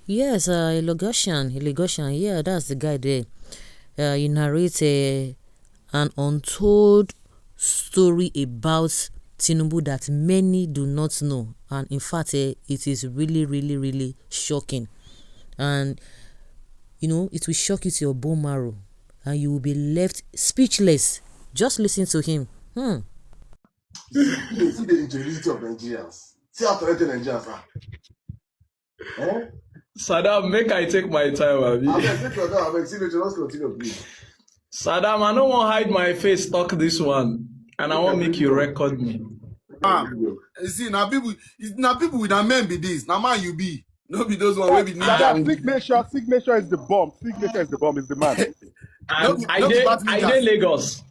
Yes, Lagosian, yeah, that's the guy there. He narrates an untold story about Tinubu that many do not know, and in fact, it is really, really, really shocking, and it will shock you to your bone marrow, and you will be left speechless. Just listen to him. See the ingenuity of Nigerians. See how talented Nigerians are. Saddam, make I take my time, Abi. Take your time. See the just continue, please. Saddam, I don't want to hide my face, talk this one, and I want to make you record me. See, now people with a men be this. Now man you be. No be those one where be ninja. Signature is the bomb. Signature is the bomb, is the man. I did Lagos.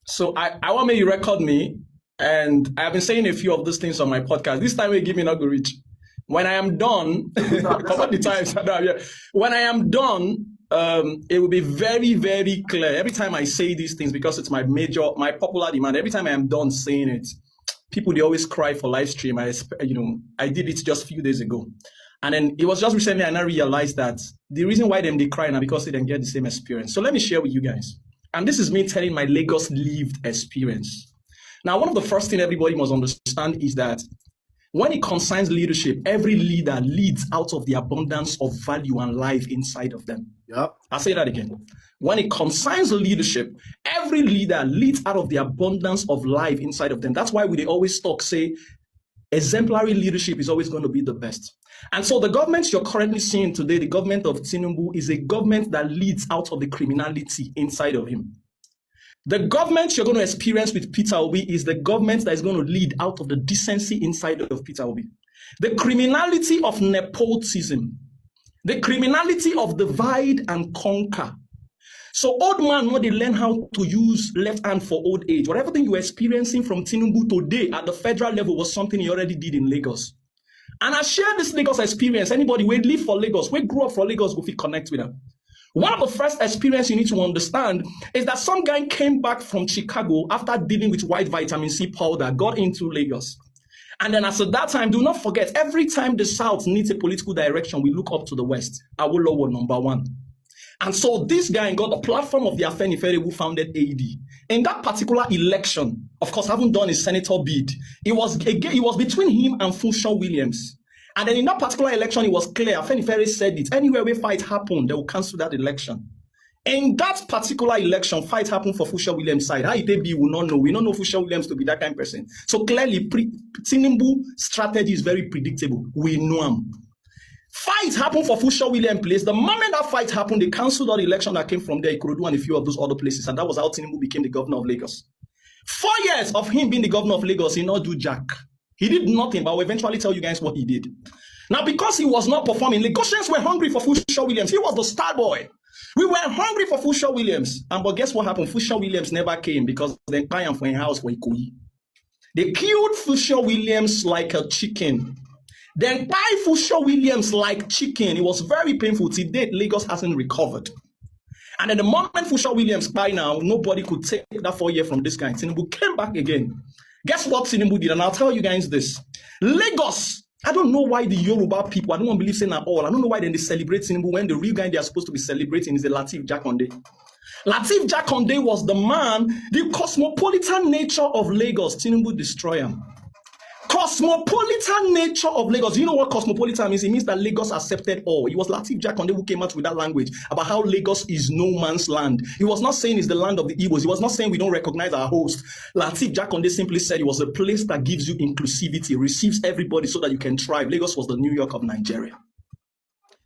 So I want to make you record me. And I've been saying a few of these things on my podcast. This time, give me not go reach. When I am done, cover the times. When I am done, it will be very, very clear. Every time I say these things, because it's my popular demand, every time I am done saying it, people, they always cry for live stream. I did it just a few days ago. And then it was just recently, and I realized that the reason why they cry now because they didn't get the same experience. So let me share with you guys. And this is me telling my Lagos lived experience. Now, one of the first things everybody must understand is that when it concerns leadership, every leader leads out of the abundance of value and life inside of them. Yep. I'll say that again. When it concerns leadership, every leader leads out of the abundance of life inside of them. That's why we always say, exemplary leadership is always going to be the best. And so the government you're currently seeing today, the government of Tinubu, is a government that leads out of the criminality inside of him. The government you're going to experience with Peter Obi is the government that is going to lead out of the decency inside of Peter Obi. The criminality of nepotism, the criminality of divide and conquer. So old man, when they learn how to use left hand for old age, whatever thing you're experiencing from Tinubu today at the federal level was something he already did in Lagos. And I share this Lagos experience. Anybody who live for Lagos, we grew up for Lagos, go fit connect with them. One of the first experience you need to understand is that some guy came back from Chicago after dealing with white vitamin C powder, got into Lagos. And then as at that time, do not forget, every time the South needs a political direction, we look up to the West. Awolowo number one. And so this guy got the platform of the Afenifere who founded AD. In that particular election, of course, I haven't done his senator bid. It was between him and Funshaw Williams. And then in that particular election, it was clear. Afenifere said it. Anywhere where fight happened, they will cancel that election. In that particular election, fight happened for Funshaw Williams' side. How it be, we will not know. We don't know Funshaw Williams to be that kind of person. So clearly, Tinubu strategy is very predictable. We know him. Fight happened for Funshaw Williams' place. The moment that fight happened, they cancelled all the election that came from there, Ikorodu and a few of those other places. And that was how Tinubu became the governor of Lagos. 4 years of him being the governor of Lagos, he did not do jack. He did nothing, but I'll eventually tell you guys what he did. Now, because he was not performing, Lagosians were hungry for Funshaw Williams. He was the star boy. We were hungry for Funshaw Williams. But guess what happened? Funshaw Williams never came because they buy him for a house for Ikoyi. They killed Funshaw Williams like a chicken. Then buy Funshaw Williams like chicken. It was very painful. To date, Lagos hasn't recovered. And then the moment Funshaw Williams by now, nobody could take that 4 years from this guy. Tinubu came back again. Guess what Tinubu did? And I'll tell you guys this. Lagos, I don't know why the Yoruba people, I don't want to believe in at all. I don't know why they celebrate Tinubu when the real guy they are supposed to be celebrating is the Lateef Jakonde. Lateef Jakonde was the man, the cosmopolitan nature of Lagos. Tinubu destroy him. Cosmopolitan nature of Lagos. You know what cosmopolitan means? It means that Lagos accepted all. It was Lateef Jakonde who came out with that language about how Lagos is no man's land. He was not saying it's the land of the Igbos. He was not saying we don't recognize our host. Lateef Jakonde simply said it was a place that gives you inclusivity, receives everybody so that you can thrive. Lagos was the New York of Nigeria.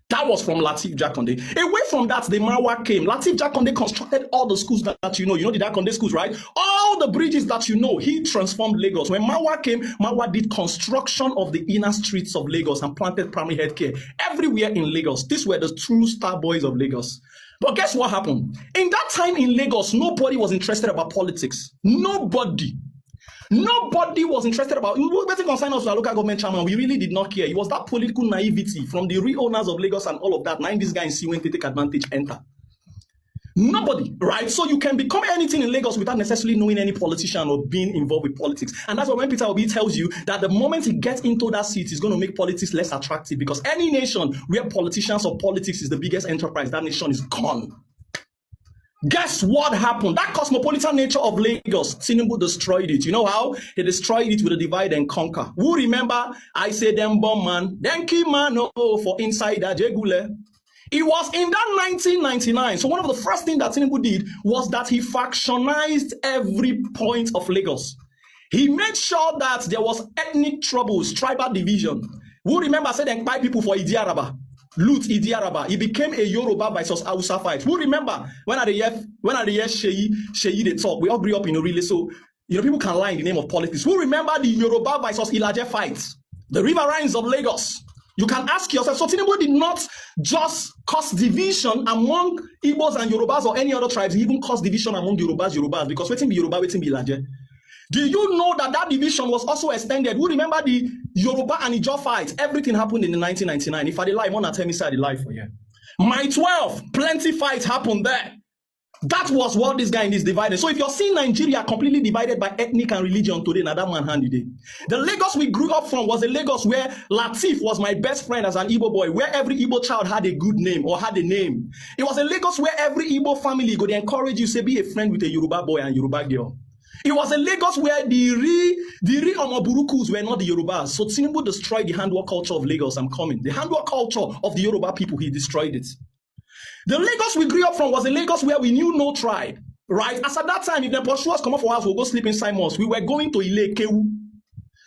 That was from Lateef Jakonde. Away from that, the Marwa came. Lateef Jakonde constructed all the schools that you know. You know the Jakonde schools, right? All the bridges that you know. He transformed Lagos. When Marwa came, Marwa did construction of the inner streets of Lagos and planted primary healthcare everywhere in Lagos. These were the true star boys of Lagos. But guess what happened? In that time in Lagos, nobody was interested about politics. Nobody. Nobody was interested about what concerned us to our local government chairman. We really did not care. It was that political naivety from the real owners of Lagos and all of that. Now this guy in see when they take advantage enter. Nobody, right? So you can become anything in Lagos without necessarily knowing any politician or being involved with politics. And that's why when Peter Obi tells you that the moment he gets into that seat, he's going to make politics less attractive, because any nation where politicians or politics is the biggest enterprise, that nation is gone. Guess what happened? That cosmopolitan nature of Lagos, Tinubu destroyed it. You know how? He destroyed it with a divide and conquer. Who remember? I say them bomb man, then key man, oh, for insider Jegule. It was in that 1999. So one of the first things that Tinubu did was that he factionized every point of Lagos. He made sure that there was ethnic troubles, tribal division. Who remember said they buy people for Idiaraba? Loot Idiaraba. He became a Yoruba versus Hausa fight. Who remember when at the year Sheyi they talk? We all grew up in Orile, so people can lie in the name of politics. Who remember the Yoruba versus Ilaje fight? The riverines of Lagos. You can ask yourself, so Tinubu did not just cause division among Igbos and Yorubas or any other tribes. He even caused division among Yorubas, because waiting be Yoruba, waiting be Ilaje. Do you know that division was also extended? Who remember the Yoruba and Ijaw fight? Everything happened in the 1999. If I did lie, want to tell me say I did lie for you. My 12, plenty fights happened there. That was what this guy in this divided. So if you're seeing Nigeria completely divided by ethnic and religion today, now that man handy day. The Lagos we grew up from was a Lagos where Latif was my best friend as an Igbo boy, where every Igbo child had a good name or had a name. It was a Lagos where every Igbo family would encourage you to be a friend with a Yoruba boy and Yoruba girl. It was a Lagos where the Omoburukus were not the Yorubas. So Tinubu destroyed the handwork culture of Lagos. I'm coming. The handwork culture of the Yoruba people, he destroyed it. The Lagos we grew up from was a Lagos where we knew no tribe, right? As at that time, if the pursuers come up for us, we'll go sleep inside mosques. We were going to Ile Kewu.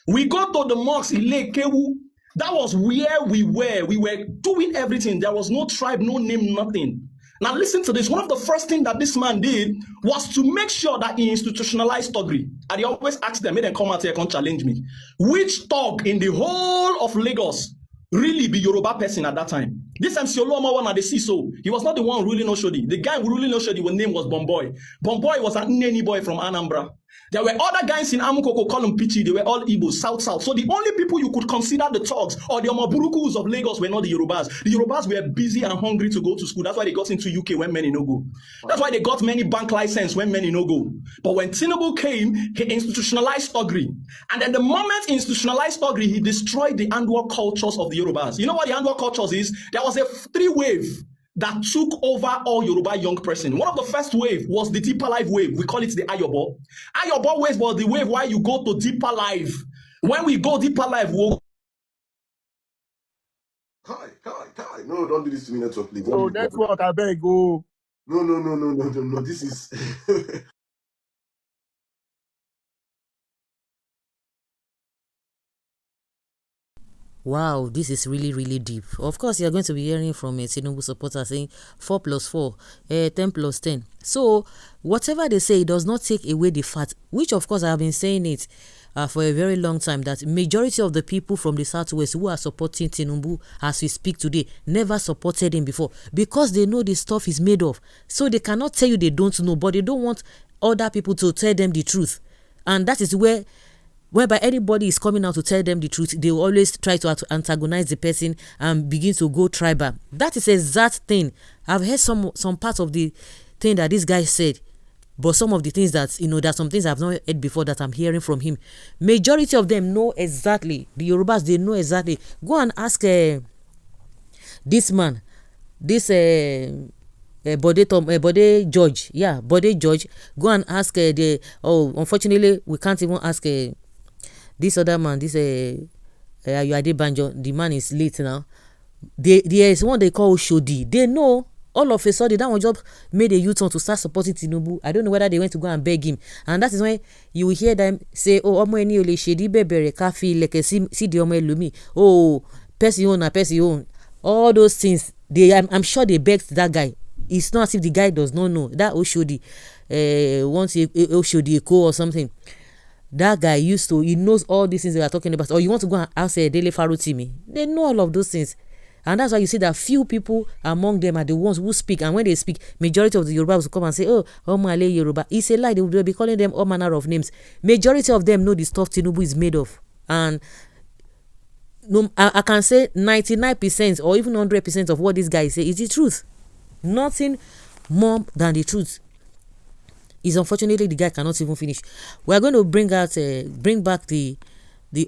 We go to the mosques, Ile Kewu. That was where we were. We were doing everything. There was no tribe, no name, nothing. Now listen to this. One of the first things that this man did was to make sure that he institutionalized thuggery. And he always asked them, make them come out here and challenge me. Which thug in the whole of Lagos really be Yoruba person at that time? This MC Oluoma one at the CISO, he was not the one ruling Oshodi. The guy who ruling Oshodi, his name was Bomboy. Bomboy was an Neni boy from Anambra. There were other guys in Amukoko, Kolum Pichi, they were all Igbo, South. So the only people you could consider the thugs or the Omoburukus of Lagos were not the Yorubas. The Yorubas were busy and hungry to go to school. That's why they got into UK when many no go. That's why they got many bank license when many no go. But when Tinubu came, he institutionalized thuggery. And then the moment he institutionalized thuggery, he destroyed the handwork cultures of the Yorubas. You know what the handwork cultures is? There was a three-wave that took over all Yoruba young person. One of the first wave was the deeper life wave. We call it the Ayobo. Ayobo wave was the wave where you go to deeper life. When we go deeper life, we'll... Kai. No, don't do this to me, network, please. Oh, network, I beg, go. No. This is... Wow, this is really, really deep. Of course, you're going to be hearing from a Tinubu supporter saying 4 plus 4, 10 plus 10. So, whatever they say, it does not take away the fact, which of course I have been saying it for a very long time, that majority of the people from the Southwest who are supporting Tinubu as we speak today never supported him before, because they know the stuff is made of. So, they cannot tell you they don't know, but they don't want other people to tell them the truth. And that is whereby anybody is coming out to tell them the truth, they will always try to antagonize the person and begin to go tribal. That is a exact thing. I've heard some parts of the thing that this guy said, but some of the things that, there's some things I've not heard before that I'm hearing from him. Majority of them know exactly. The Yorubas, they know exactly. Go and ask this man, this Bode George. Yeah, Bode George. Go and ask unfortunately, we can't even ask this other man, this Ayuade Banjo. The man is late now. There is one they call Shodi. They know all of a sudden that one just made a U-turn to start supporting Tinubu. I don't know whether they went to go and beg him. And that is when you will hear them say, oh, omo eni ole shedi bebere kafi leke si di omo elumi. Oh, person own. All those things, I'm sure they begged that guy. It's not as if the guy does not know. That Oshodi, once Oshodi Eko or something. That guy he knows all these things they are talking about. Or you want to go and ask Dele Farutimi. They know all of those things. And that's why you see that few people among them are the ones who speak. And when they speak, majority of the Yoruba will come and say, oh, Omale Yoruba. It's a lie. They will be calling them all manner of names. Majority of them know the stuff Tinubu is made of. And I can say 99% or even 100% of what this guy say is the truth. Nothing more than the truth. Is unfortunately the guy cannot even finish. We are going to bring back the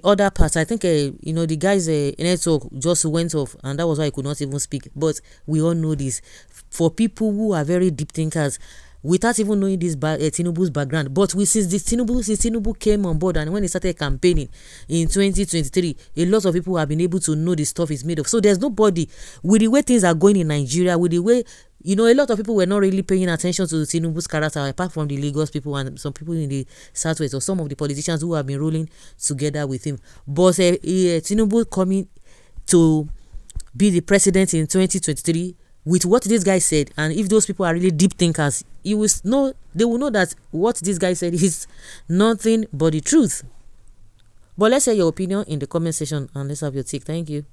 other part. I think the guy's network just went off, and that was why he could not even speak. But we all know this. For people who are very deep thinkers, without even knowing this Tinubu's background, but since Tinubu came on board, and when he started campaigning in 2023, a lot of people have been able to know the stuff is made of. So there's nobody, with the way things are going in Nigeria, with the way, a lot of people were not really paying attention to Tinubu's character, apart from the Lagos people and some people in the Southwest, or some of the politicians who have been ruling together with him. But Tinubu coming to be the president in 2023, with what this guy said, and if those people are really deep thinkers, they will know that what this guy said is nothing but the truth. But let's hear your opinion in the comment section, and let's have your take. Thank you.